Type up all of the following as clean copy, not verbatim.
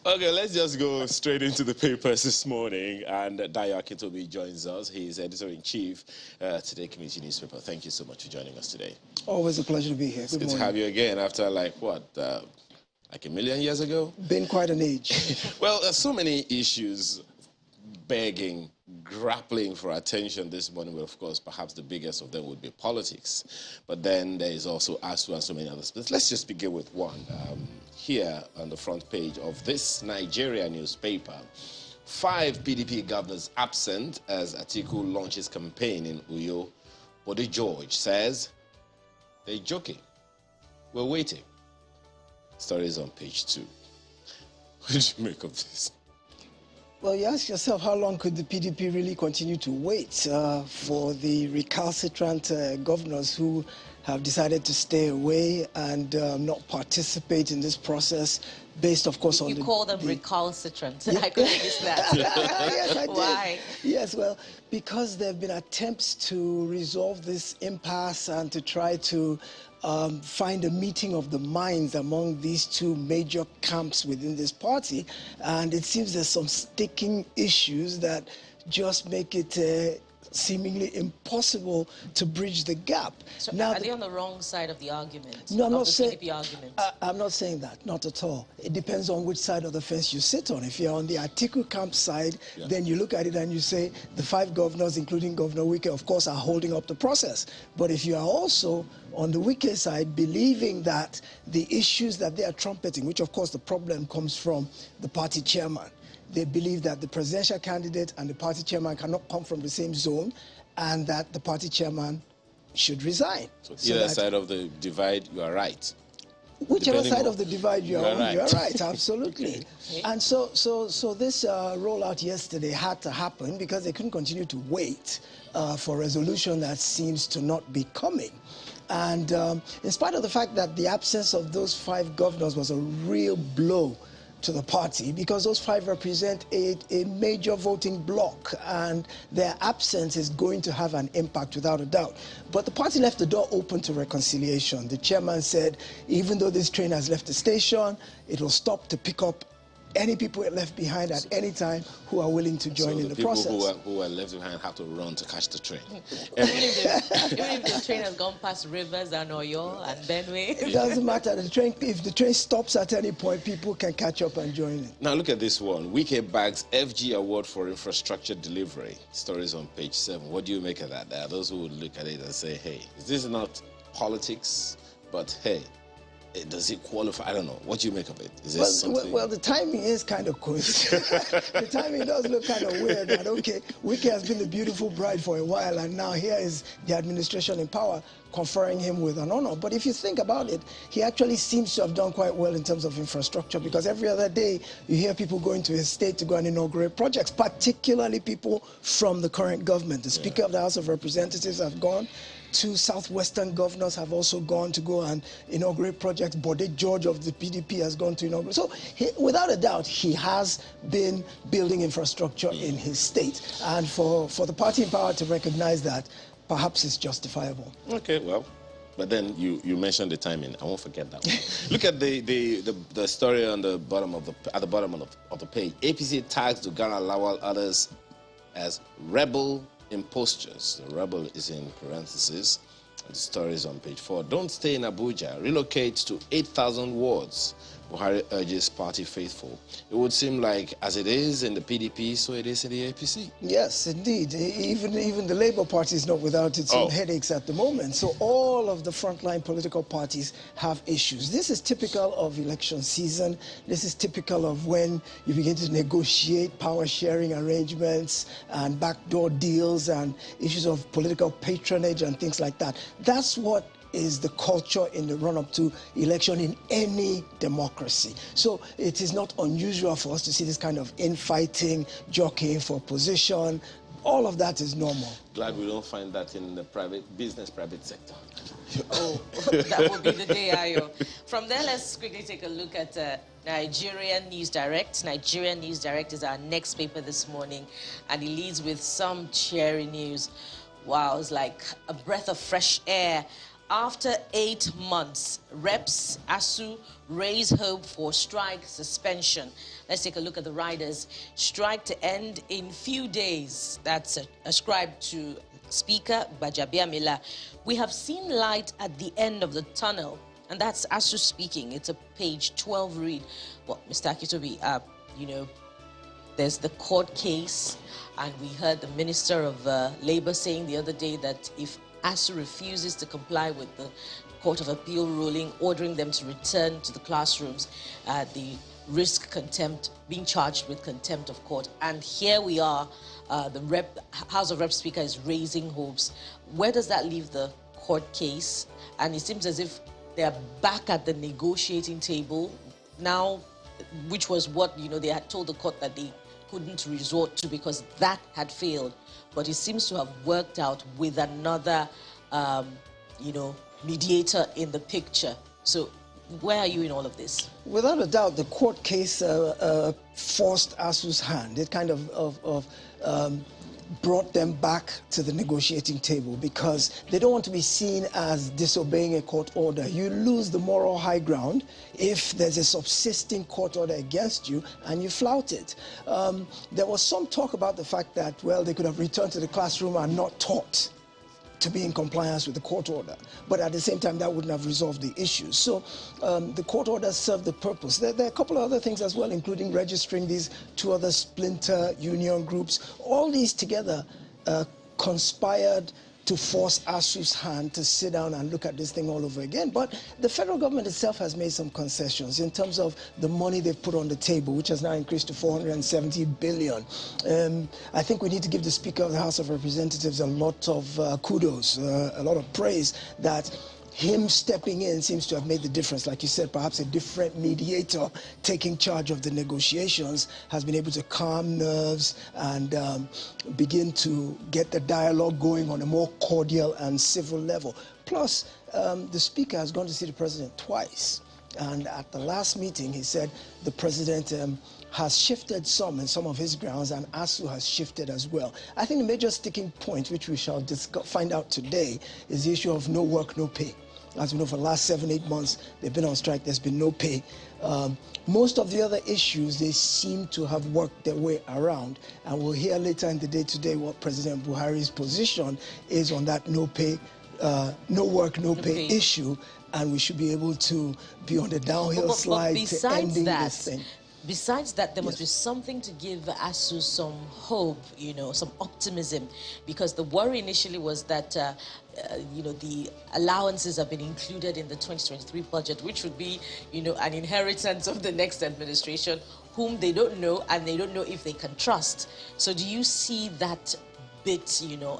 Okay, let's just go straight into the papers this morning. And Akintobi joins us. He is editor-in-chief today, Community Newspaper. Thank you so much for joining us today. Always a pleasure to be here. Good to have you again after, like, what, like a million years ago? Been quite an age. Well, there's so many issues begging, grappling for attention this morning. Well, of course, perhaps the biggest of them would be politics. But then there is also ASUU and so many others. But let's just begin with one. Here on the front page of this Nigeria newspaper, 5 PDP governors absent as Atiku launches campaign in Uyo. Bode George says, they're joking. We're waiting. Story is on page 2. What did you make of this? Well, you ask yourself, how long could the PDP really continue to wait for the recalcitrant governors who have decided to stay away and not participate in this process based, of course, on You call them recalcitrant. Yeah. I couldn't miss that. Yes, I did. Why? Yes, well, because there have been attempts to resolve this impasse and to try to find a meeting of the minds among these two major camps within this party. And it seems there's some sticking issues that just make it seemingly impossible to bridge the gap. So now, are they on the wrong side of the argument? No, I'm not saying. PDP argument? I'm not saying that, not at all. It depends on which side of the fence you sit on. If you're on the Atiku camp side, then you look at it and you say the 5 governors, including Governor Wike, of course, are holding up the process. But if you are also on the Wike side, believing that the issues that they are trumpeting, which of course the problem comes from the party chairman, they believe that the presidential candidate and the party chairman cannot come from the same zone and that the party chairman should resign. So either side of the divide, you are right. Whichever side of the divide you are on, right. you are right, absolutely. Okay. And so this rollout yesterday had to happen because they couldn't continue to wait for a resolution that seems to not be coming. And in spite of the fact that the absence of those 5 governors was a real blow to the party, because those 5 represent a major voting bloc, and their absence is going to have an impact without a doubt. But the party left the door open to reconciliation. The chairman said, even though this train has left the station, it will stop to pick up any people left behind at any time who are willing to join in the process. So the people who are left behind have to run to catch the train. Even if the train has gone past rivers and Oyo and Benue. It doesn't matter. If the train stops at any point, people can catch up and join it. Now look at this one. Wike bags FG award for infrastructure delivery. Stories on page 7. What do you make of that? There are those who would look at it and say, hey, is this not politics? But hey, does it qualify? I don't know. What do you make of it? Is this something? Well, the timing is kind of coincidental. The timing does look kind of weird. That, okay, Wike has been the beautiful bride for a while, and now here is the administration in power conferring him with an honor. But if you think about it, he actually seems to have done quite well in terms of infrastructure, because every other day you hear people going to his state to go and inaugurate projects, particularly people from the current government. The Speaker of the House of Representatives have gone. 2 southwestern governors have also gone to go and inaugurate projects. Bode George of the PDP has gone to inaugurate. So without a doubt, he has been building infrastructure in his state. And for the party in power to recognize that, perhaps it's justifiable. Okay, well, but then you mentioned the timing. I won't forget that one. Look at the story on the bottom of the page. APC tags Dugana Lawal others as rebel impostures. The rebel is in parentheses. The story is on page 4. Don't stay in Abuja. Relocate to 8,000 wards. Buhari urges party faithful. It would seem like as it is in the PDP, so it is in the APC. Yes, indeed. Even the Labour Party is not without its own headaches at the moment. So all of the frontline political parties have issues. This is typical of election season. This is typical of when you begin to negotiate power sharing arrangements and backdoor deals and issues of political patronage and things like that. That's what is the culture in the run-up to election in any democracy. So it is not unusual for us to see this kind of infighting, jockeying for position. All of that is normal. Glad we don't find that in the private sector. Oh, that would be the day, Ayo. From there, let's quickly take a look at Nigerian News Direct. Nigerian News Direct is our next paper this morning, and it leads with some cheery news. Wow, it's like a breath of fresh air After 8 months, reps, ASUU raise hope for strike suspension. Let's take a look at the riders. Strike to end in few days. That's ascribed to Speaker Gbajabiamila. We have seen light at the end of the tunnel, and that's ASUU speaking. It's a page 12 read. Well, Mr. Akintobi, you know, there's the court case, and we heard the Minister of Labour saying the other day that if ASUU refuses to comply with the Court of Appeal ruling ordering them to return to the classrooms, the risk contempt, being charged with contempt of court. And here we are, the House of Rep Speaker is raising hopes. Where does that leave the court case? And it seems as if they're back at the negotiating table now, which was what, you know, they had told the court that they couldn't resort to because that had failed. But it seems to have worked out with another, you know, mediator in the picture. So where are you in all of this? Without a doubt, the court case forced ASUU's hand. It kind of brought them back to the negotiating table because they don't want to be seen as disobeying a court order. You lose the moral high ground if there's a subsisting court order against you and you flout it. There was some talk about the fact that, well, they could have returned to the classroom and not taught to be in compliance with the court order. But at the same time, that wouldn't have resolved the issue. So the court order served the purpose. There are a couple of other things as well, including registering these 2 other splinter union groups. All these together conspired to force ASUU's hand to sit down and look at this thing all over again. But the federal government itself has made some concessions in terms of the money they've put on the table, which has now increased to 470 billion. I think we need to give the Speaker of the House of Representatives a lot of kudos, a lot of praise that him stepping in seems to have made the difference. Like you said, perhaps a different mediator taking charge of the negotiations has been able to calm nerves and begin to get the dialogue going on a more cordial and civil level. Plus, the Speaker has gone to see the President twice. And at the last meeting, he said the President has shifted some in some of his grounds, and ASUU has shifted as well. I think the major sticking point, which we shall find out today, is the issue of no work, no pay. As we know, for the last 7-8 months, they've been on strike. There's been no pay. Most of the other issues, they seem to have worked their way around. And we'll hear later in the day today what President Buhari's position is on that no pay, no work, no pay issue. And we should be able to be on the downhill slide to ending this thing. Besides that, there must be something to give ASUU some hope, you know, some optimism, because the worry initially was that, you know, the allowances have been included in the 2023 budget, which would be, you know, an inheritance of the next administration, whom they don't know, and they don't know if they can trust. So do you see that bit, you know,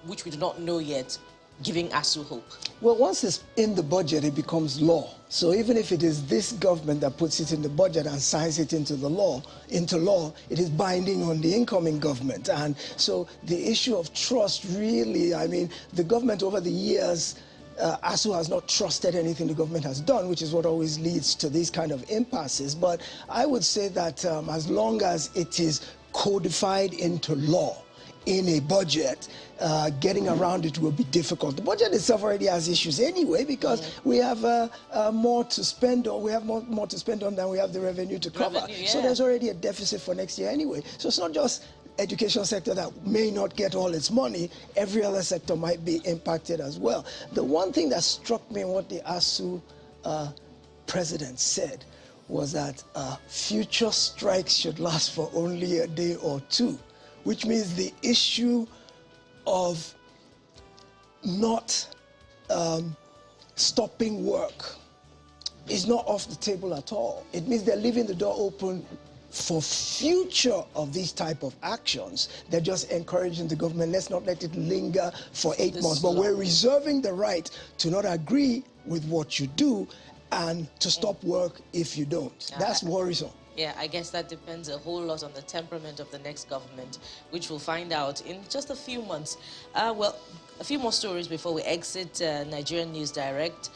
which we do not know yet, giving ASUU hope? Well, once it's in the budget, it becomes law. So even if it is this government that puts it in the budget and signs it into law, it is binding on the incoming government. And so the issue of trust really, I mean, the government over the years, ASUU has not trusted anything the government has done, which is what always leads to these kind of impasses. But I would say that as long as it is codified into law, in a budget, getting around it will be difficult. The budget itself already has issues anyway because we have more to spend on. We have more to spend on than we have the revenue to cover. So there's already a deficit for next year anyway. So it's not just education sector that may not get all its money. Every other sector might be impacted as well. The one thing that struck me in what the ASUU president said was that future strikes should last for only a day or two, which means the issue of not stopping work is not off the table at all. It means they're leaving the door open for future of these type of actions. They're just encouraging the government, let's not let it linger for 8 months, but we're reserving the right to not agree with what you do and to stop work if you don't. That's worrisome. Yeah, I guess that depends a whole lot on the temperament of the next government, which we'll find out in just a few months. Well, a few more stories before we exit Nigerian News Direct.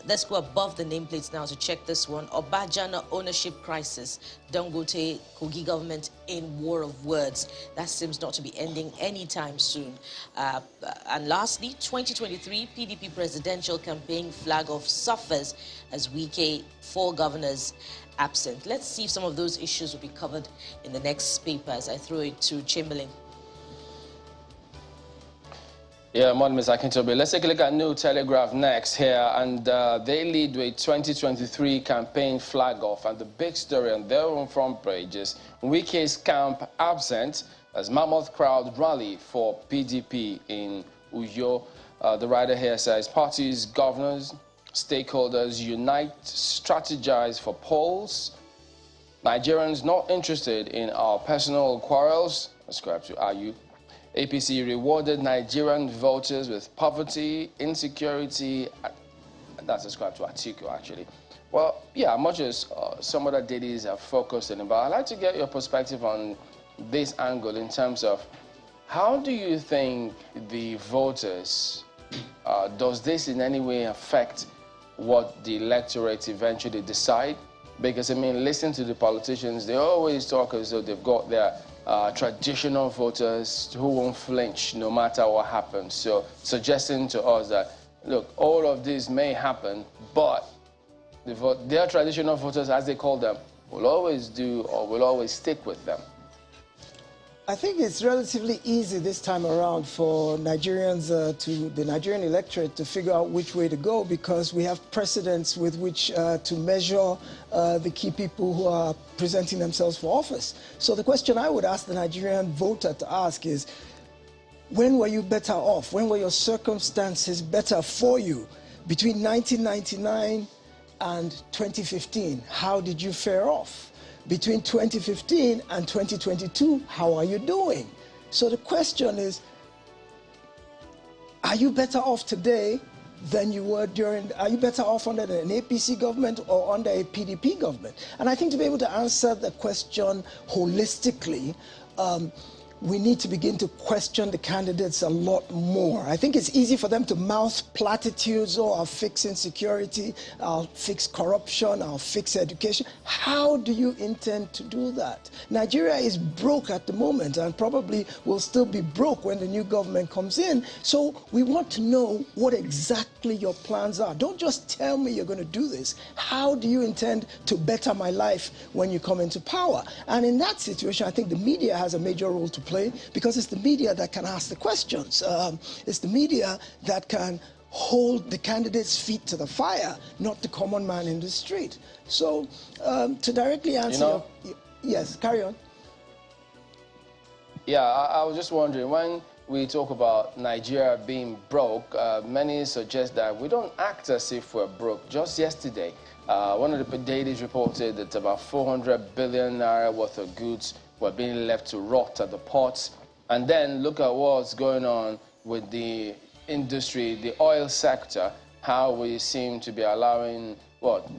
Let's go above the nameplates now to check this one. Obajana ownership crisis. Dangote, Kogi government in war of words. That seems not to be ending anytime soon. And lastly, 2023 PDP presidential campaign flag off suffers as Wike, 4 governors absent. Let's see if some of those issues will be covered in the next paper as I throw it to Chamberlain. Yeah, morning, Ms. Akintobi. Let's take a look at New Telegraph next here, and they lead with 2023 campaign flag off, and the big story on their own front page is Wike's camp absent as mammoth crowd rally for PDP in Uyo. The writer here says parties, governors, stakeholders unite, strategize for polls. Nigerians not interested in our personal quarrels. Ascribe to ASUU. APC rewarded Nigerian voters with poverty, insecurity. That's ascribed to Atiku, actually. Well, yeah, much as some other dailies are focused on it, but I'd like to get your perspective on this angle in terms of how do you think the voters, does this in any way affect what the electorate eventually decide? Because, I mean, listen to the politicians, they always talk as though they've got their traditional voters who won't flinch no matter what happens. So suggesting to us that, look, all of this may happen, but their traditional voters, as they call them, will always do or will always stick with them. I think it's relatively easy this time around for Nigerians, the Nigerian electorate, to figure out which way to go, because we have precedents with which to measure the key people who are presenting themselves for office. So the question I would ask the Nigerian voter to ask is, when were you better off? When were your circumstances better for you? Between 1999 and 2015, how did you fare off? Between 2015 and 2022, how are you doing? So the question is, are you better off today than you were are you better off under an APC government or under a PDP government? And I think to be able to answer the question holistically, we need to begin to question the candidates a lot more. I think it's easy for them to mouth platitudes, oh, I'll fix insecurity, I'll fix corruption, I'll fix education. How do you intend to do that? Nigeria is broke at the moment and probably will still be broke when the new government comes in. So we want to know what exactly your plans are. Don't just tell me you're going to do this. How do you intend to better my life when you come into power? And in that situation, I think the media has a major role to play, because it's the media that can ask the questions. It's the media that can hold the candidates' feet to the fire, not the common man in the street. So to directly answer yes, carry on. Yeah, I was just wondering, when we talk about Nigeria being broke, many suggest that we don't act as if we're broke. Just yesterday, one of the dailies reported that about 400 billion naira worth of goods were being left to rot at the ports. And then look at what's going on with the industry, the oil sector, how we seem to be allowing,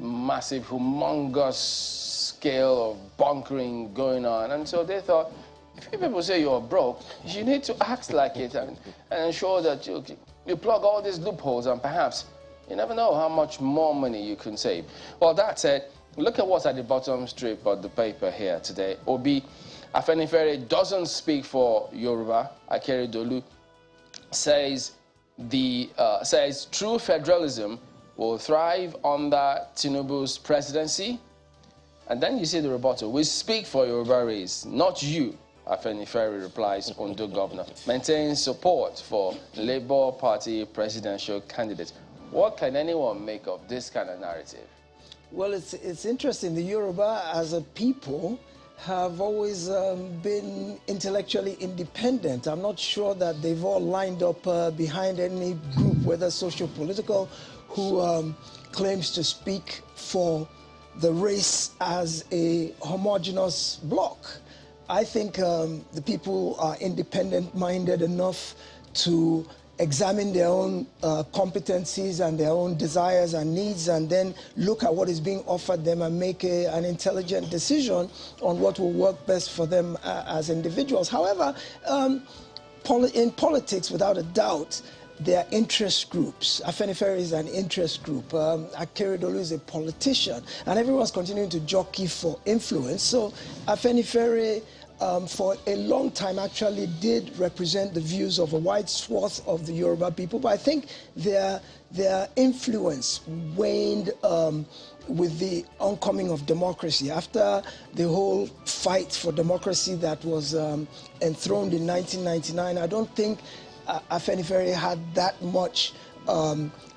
massive, humongous scale of bunkering going on. And so they thought, if you people say you're broke, you need to act like it and ensure that you plug all these loopholes, and perhaps you never know how much more money you can save. Well, that said, look at what's at the bottom strip of the paper here today. Obi Afenifere doesn't speak for Yoruba. Akeredolu says true federalism will thrive under Tinubu's presidency. And then you see the rebuttal. We speak for Yoruba race, not you. Afenifere replies, Ondo governor. Maintains support for Labour Party presidential candidate. What can anyone make of this kind of narrative? Well, it's interesting. The Yoruba as a people have always been intellectually independent. I'm not sure that they've all lined up behind any group, whether socio-political, who claims to speak for the race as a homogeneous bloc. I think the people are independent-minded enough to examine their own competencies and their own desires and needs, and then look at what is being offered them and make an intelligent decision on what will work best for them as individuals. However, in politics, without a doubt, there are interest groups. Afenifere is an interest group. Akeredolu is a politician. And everyone's continuing to jockey for influence. So Afenifere, for a long time, actually did represent the views of a wide swath of the Yoruba people. But I think their influence waned with the oncoming of democracy. After the whole fight for democracy that was enthroned in 1999, I don't think Afenifere had that much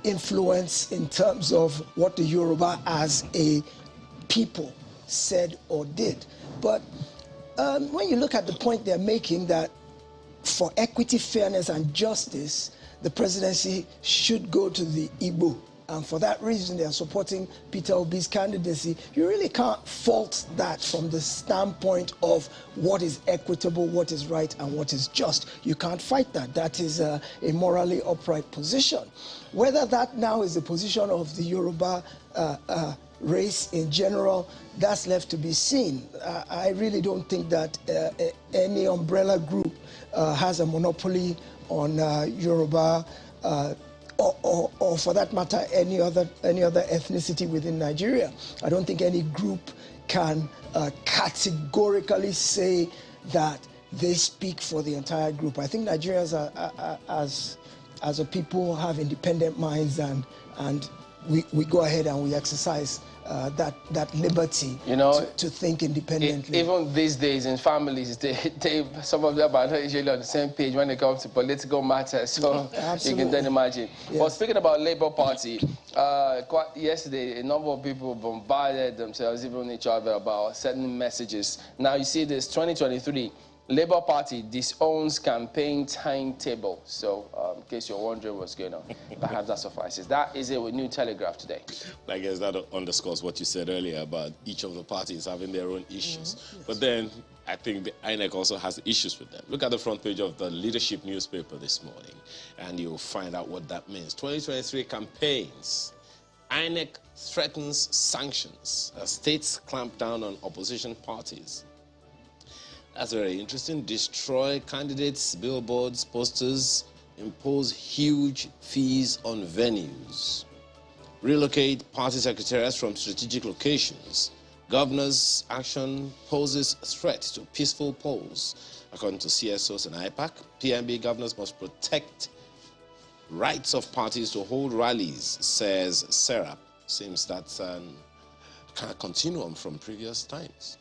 influence in terms of what the Yoruba as a people said or did. But when you look at the point they're making, that for equity, fairness, and justice, the presidency should go to the Igbo. And for that reason, they are supporting Peter Obi's candidacy. You really can't fault that from the standpoint of what is equitable, what is right, and what is just. You can't fight that. That is a morally upright position. Whether that now is the position of the Yoruba race in general, that's left to be seen. I really don't think that any umbrella group has a monopoly on Yoruba or for that matter, any other ethnicity within Nigeria. I don't think any group can categorically say that they speak for the entire group. I think Nigerians as a people have independent minds, and we go ahead and we exercise that liberty, you know, to think independently. Even these days in families, some of them are not usually on the same page when it comes to political matters. So you can then imagine. Yes. Well, speaking about Labour Party, yesterday a number of people bombarded themselves, even each other, about certain messages. Now you see this 2023. Labour Party disowns campaign timetable. So, in case you're wondering what's going on, perhaps that suffices. That is it with New Telegraph today. I guess that underscores what you said earlier about each of the parties having their own issues. Yes. But then, I think the INEC also has issues with them. Look at the front page of the Leadership newspaper this morning, and you'll find out what that means. 2023 campaigns. INEC threatens sanctions as states clamp down on opposition parties. That's very interesting. Destroy candidates, billboards, posters, impose huge fees on venues. Relocate party secretariats from strategic locations. Governor's action poses threat to peaceful polls. According to CSOs and IPAC, PMB governors must protect rights of parties to hold rallies, says Serap. Seems that's a kind of continuum from previous times.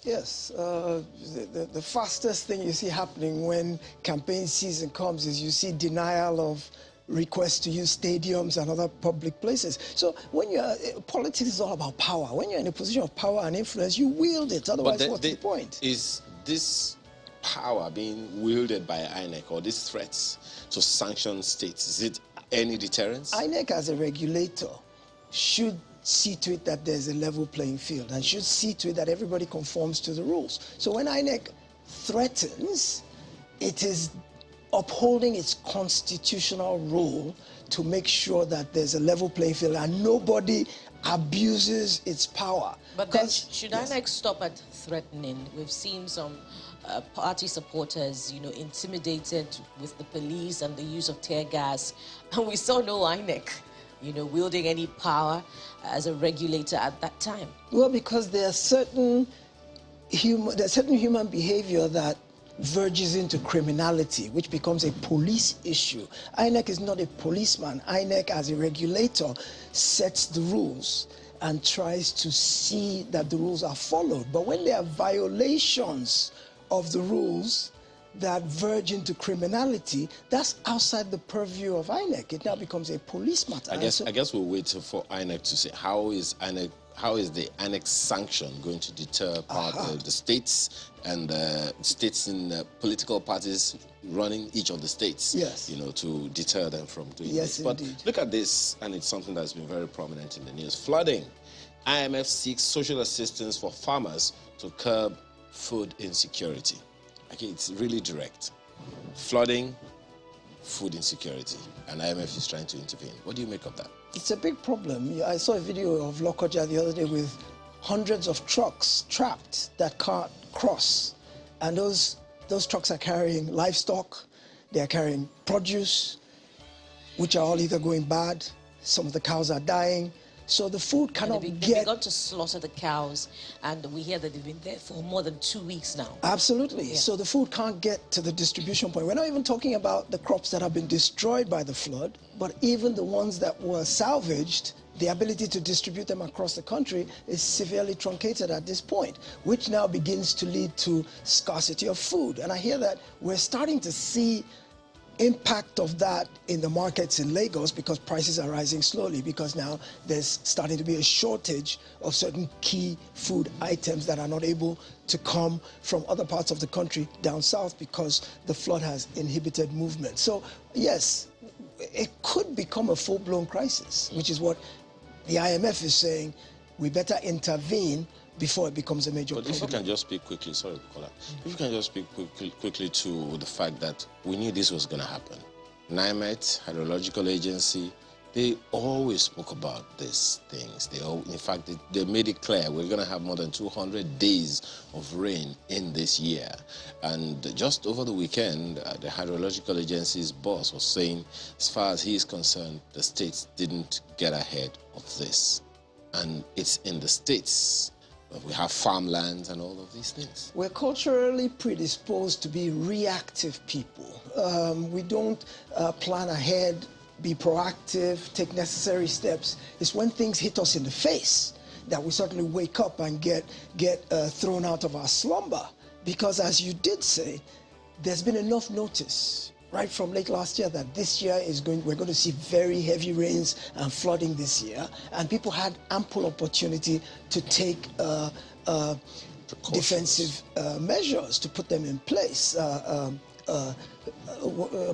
Yes, the fastest thing you see happening when campaign season comes is you see denial of requests to use stadiums and other public places. So when you're, politics is all about power. When you're in a position of power and influence, you wield it. Otherwise, what's the point? Is this power being wielded by INEC, or these threats to sanction states, is it any deterrence? INEC as a regulator should see to it that there's a level playing field and should see to it that everybody conforms to the rules. So when INEC threatens, it is upholding its constitutional role to make sure that there's a level playing field and nobody abuses its power. But then should INEC stop at threatening? We've seen some party supporters, you know, intimidated with the police and the use of tear gas, and we saw no INEC, you know, wielding any power as a regulator at that time. Well, because there are certain human behavior that verges into criminality, which becomes a police issue. INEC is not a policeman. INEC, as a regulator, sets the rules and tries to see that the rules are followed. But when there are violations of the rules that verge into criminality, that's outside the purview of INEC. It now becomes a police matter. I guess we'll wait for INEC to say how is the INEC sanction going to deter the states and states in political parties running each of the states, yes, you know, to deter them from doing yes, this. But indeed. Look at this, and it's something that's been very prominent in the news. Flooding. IMF seeks social assistance for farmers to curb food insecurity. Okay, it's really direct. Flooding, food insecurity, and IMF is trying to intervene. What do you make of that? It's a big problem. I saw a video of Lokoja the other day with hundreds of trucks trapped that can't cross. And those trucks are carrying livestock, they are carrying produce. which are all either going bad, some of the cows are dying, so the food cannot They've get... begun to slaughter the cows, and we hear that they've been there for more than 2 weeks now. Absolutely. Yeah. So the food can't get to the distribution point. We're not even talking about the crops that have been destroyed by the flood, but even the ones that were salvaged, the ability to distribute them across the country is severely truncated at this point, which now begins to lead to scarcity of food. And I hear that we're starting to see impact of that in the markets in Lagos because prices are rising slowly, because now there's starting to be a shortage of certain key food items that are not able to come from other parts of the country down south because the flood has inhibited movement. So yes, it could become a full-blown crisis, which is what the IMF is saying. We better intervene before it becomes a major problem. But if you can just speak quickly, sorry, Bukola, if you can just speak quickly to the fact that we knew this was going to happen. NIMET, Hydrological Agency, they always spoke about these things. In fact, they made it clear we're going to have more than 200 days of rain in this year. And just over the weekend, the Hydrological Agency's boss was saying, as far as he is concerned, the states didn't get ahead of this. And it's in the states. We have farmlands and all of these things. We're culturally predisposed to be reactive people. We don't plan ahead, be proactive, take necessary steps. It's when things hit us in the face that we suddenly wake up and get thrown out of our slumber. Because as you did say, there's been enough notice right from late last year that this year we're going to see very heavy rains and flooding this year, and people had ample opportunity to take defensive measures, to put them in place,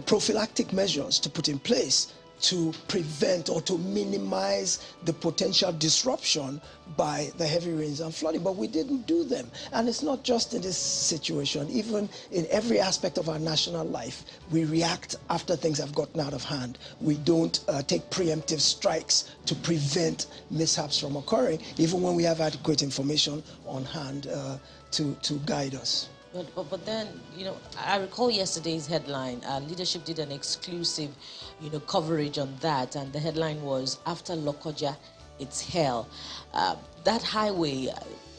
prophylactic measures to put in place to prevent or to minimize the potential disruption by the heavy rains and flooding, but we didn't do them. And it's not just in this situation, even in every aspect of our national life, we react after things have gotten out of hand. We don't take preemptive strikes to prevent mishaps from occurring, even when we have adequate information on hand to guide us. But then, you know, I recall yesterday's headline. Leadership did an exclusive, coverage on that, and the headline was, "After Lokoja, it's hell." That highway,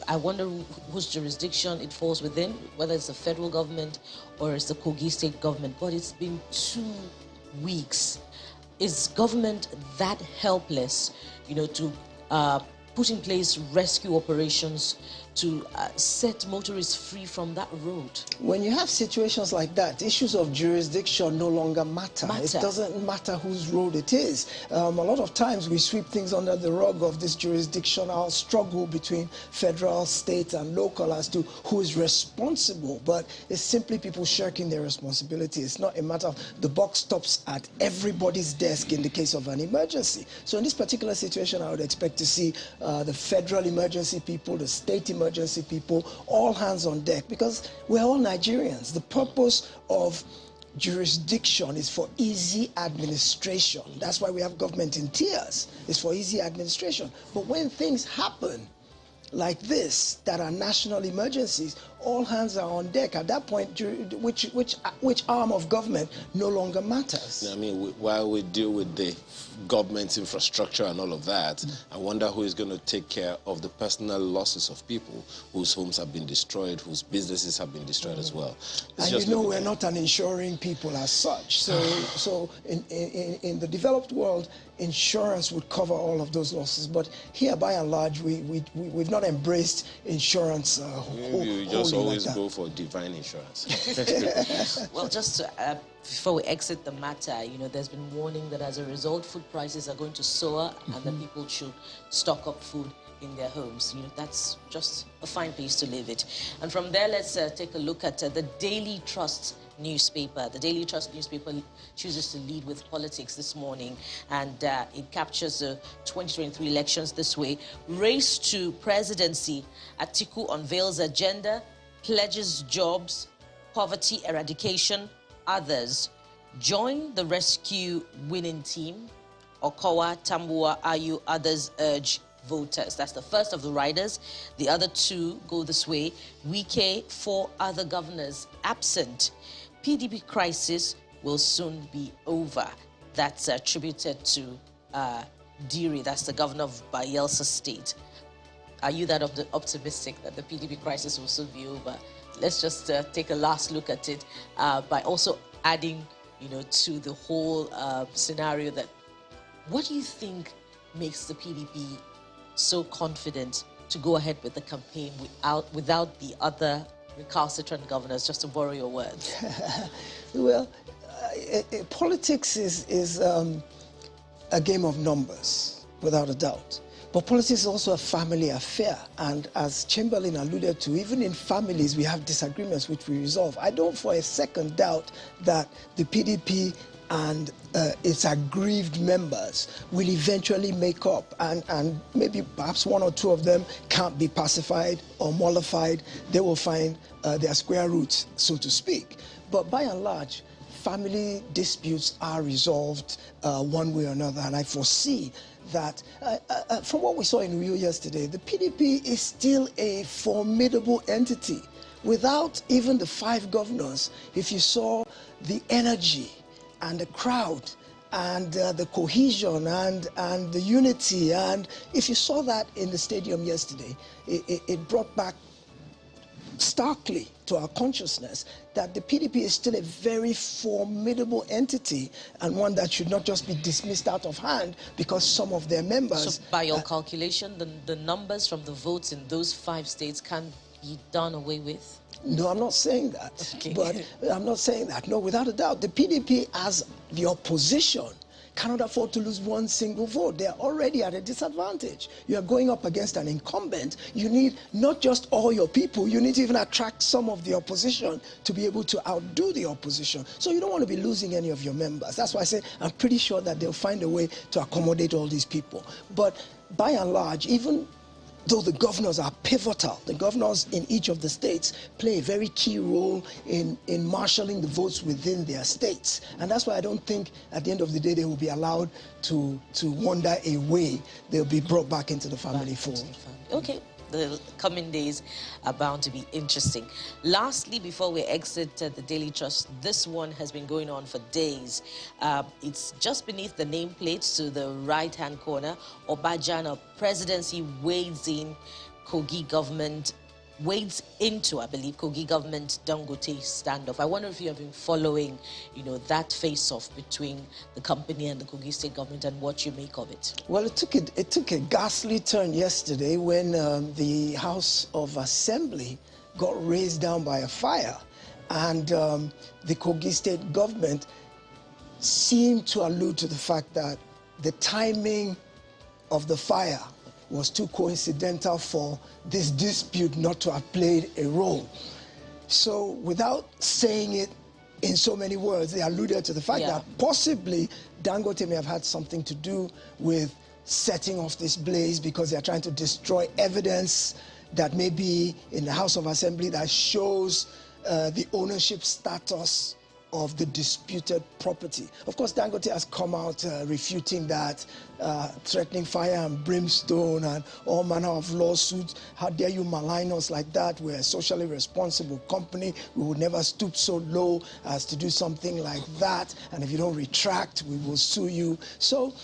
I wonder whose jurisdiction it falls within, whether it's the federal government or it's the Kogi state government, but it's been 2 weeks. Is government that helpless, to put in place rescue operations to set motorists free from that road? When you have situations like that, issues of jurisdiction no longer matter. It doesn't matter whose road it is. A lot of times we sweep things under the rug of this jurisdictional struggle between federal, state, and local as to who is responsible, but it's simply people shirking their responsibility. It's not a matter of the buck stops at everybody's desk in the case of an emergency. So in this particular situation, I would expect to see the federal emergency people, the state emergency people, all hands on deck, because we're all Nigerians. The purpose of jurisdiction is for easy administration. That's why we have government in tiers. It's for easy administration. But when things happen like this, that are national emergencies, all hands are on deck. At that point, which arm of government no longer matters? I mean, while we deal with the government infrastructure and all of that, I wonder who is going to take care of the personal losses of people whose homes have been destroyed, whose businesses have been destroyed as well. And we're not an insuring people as such. So in the developed world, insurance would cover all of those losses. But here, by and large, we've not embraced insurance you just always go for divine insurance. Well, just before we exit the matter, there's been warning that as a result, food prices are going to soar and that people should stock up food in their homes. That's just a fine place to leave it. And from there, let's take a look at the Daily Trust newspaper. The Daily Trust newspaper chooses to lead with politics this morning, and it captures the 2023 elections this way. Race to presidency. Atiku unveils agenda, pledges jobs, poverty eradication. Others join the rescue winning team. Okowa, Tambua, Ayu, others urge voters. That's the first of the riders. The other two go this way. Wike, 4 other governors absent. PDP crisis will soon be over. that's attributed to Diri, that's the governor of Bayelsa State. Are you that optimistic that the PDP crisis will soon be over? Let's just take a last look at it by also adding, to the whole scenario that what do you think makes the PDP so confident to go ahead with the campaign without the other recalcitrant governors, just to borrow your words? Well, politics is a game of numbers, without a doubt. But politics is also a family affair. And as Chamberlain alluded to, even in families, we have disagreements which we resolve. I don't for a second doubt that the PDP and its aggrieved members will eventually make up, and maybe perhaps one or two of them can't be pacified or mollified. They will find their square roots, so to speak. But by and large, family disputes are resolved one way or another, and I foresee that from what we saw in Rio yesterday, the PDP is still a formidable entity. Without even the 5 governors, if you saw the energy and the crowd and the cohesion and the unity, and if you saw that in the stadium yesterday, it brought back starkly to our consciousness that the PDP is still a very formidable entity, and one that should not just be dismissed out of hand because some of their members... So by your calculation, the numbers from the votes in those 5 states can be done away with? No, I'm not saying that. Okay. But I'm not saying that. No, without a doubt, the PDP as the opposition cannot afford to lose one single vote. They're already at a disadvantage. You are going up against an incumbent. You need not just all your people, you need to even attract some of the opposition to be able to outdo the opposition. So you don't want to be losing any of your members. That's why I say I'm pretty sure that they'll find a way to accommodate all these people. But by and large, even though the governors are pivotal, the governors in each of the states play a very key role in marshalling the votes within their states. And that's why I don't think at the end of the day they will be allowed to wander away. They'll be brought back into the family fold. Okay. The coming days are bound to be interesting. Lastly, before we exit the Daily Trust, this one has been going on for days. It's just beneath the nameplate to the right-hand corner. Obajana presidency wades in Kogi government, wades into, I believe, Kogi government Dangote standoff. I wonder if you have been following, that face-off between the company and the Kogi state government and what you make of it. Well, it took a ghastly turn yesterday when the House of Assembly got razed down by a fire, and the Kogi state government seemed to allude to the fact that the timing of the fire was too coincidental for this dispute not to have played a role. So without saying it in so many words, they alluded to the fact that possibly Dangote may have had something to do with setting off this blaze because they are trying to destroy evidence that may be in the House of Assembly that shows the ownership status of the disputed property. Of course, Dangote has come out refuting that, threatening fire and brimstone and all manner of lawsuits. How dare you malign us like that? We're a socially responsible company. We would never stoop so low as to do something like that. And if you don't retract, we will sue you. So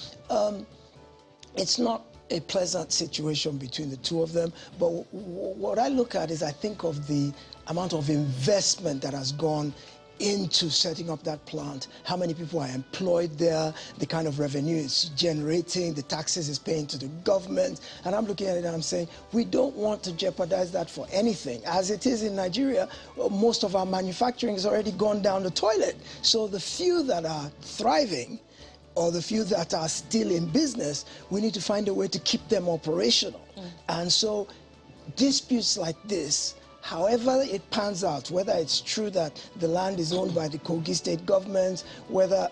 it's not a pleasant situation between the two of them. But what I look at is I think of the amount of investment that has gone into setting up that plant, how many people are employed there, the kind of revenue it's generating, the taxes it's paying to the government. And I'm looking at it and I'm saying, we don't want to jeopardize that for anything. As it is in Nigeria, most of our manufacturing has already gone down the toilet. So the few that are thriving, or the few that are still in business, we need to find a way to keep them operational. And so disputes like this, however it pans out, whether it's true that the land is owned by the Kogi state government, whether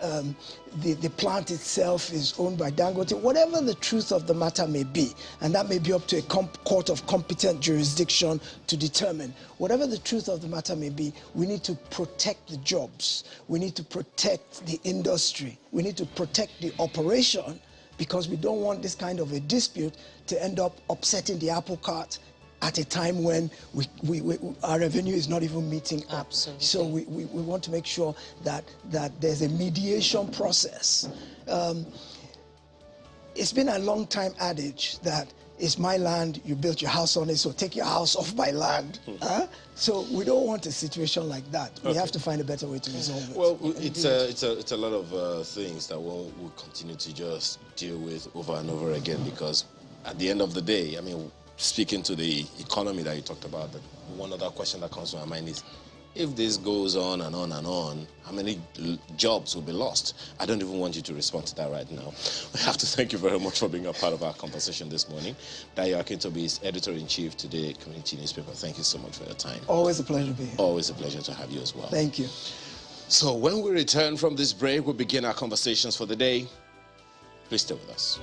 the plant itself is owned by Dangote, whatever the truth of the matter may be, and that may be up to a court of competent jurisdiction to determine. Whatever the truth of the matter may be, we need to protect the jobs. We need to protect the industry. We need to protect the operation, because we don't want this kind of a dispute to end up upsetting the apple cart at a time when our revenue is not even meeting up. Absolutely. So we want to make sure that there's a mediation process. It's been a long time adage that it's my land, you built your house on it, so take your house off my land. So we don't want a situation like that. We have to find a better way to resolve it. Well, it's a lot of things that we'll continue to just deal with over and over again, because at the end of the day, I mean, speaking to the economy that you talked about, one other question that comes to my mind is, if this goes on and on and on, how many jobs will be lost? I don't even want you to respond to that right now. I have to thank you very much for being a part of our conversation this morning. Dayo Akintobi is Editor-in-Chief today, Community Newspaper. Thank you so much for your time. Always a pleasure to be here. Always a pleasure to have you as well. Thank you. So when we return from this break, we'll begin our conversations for the day. Please stay with us.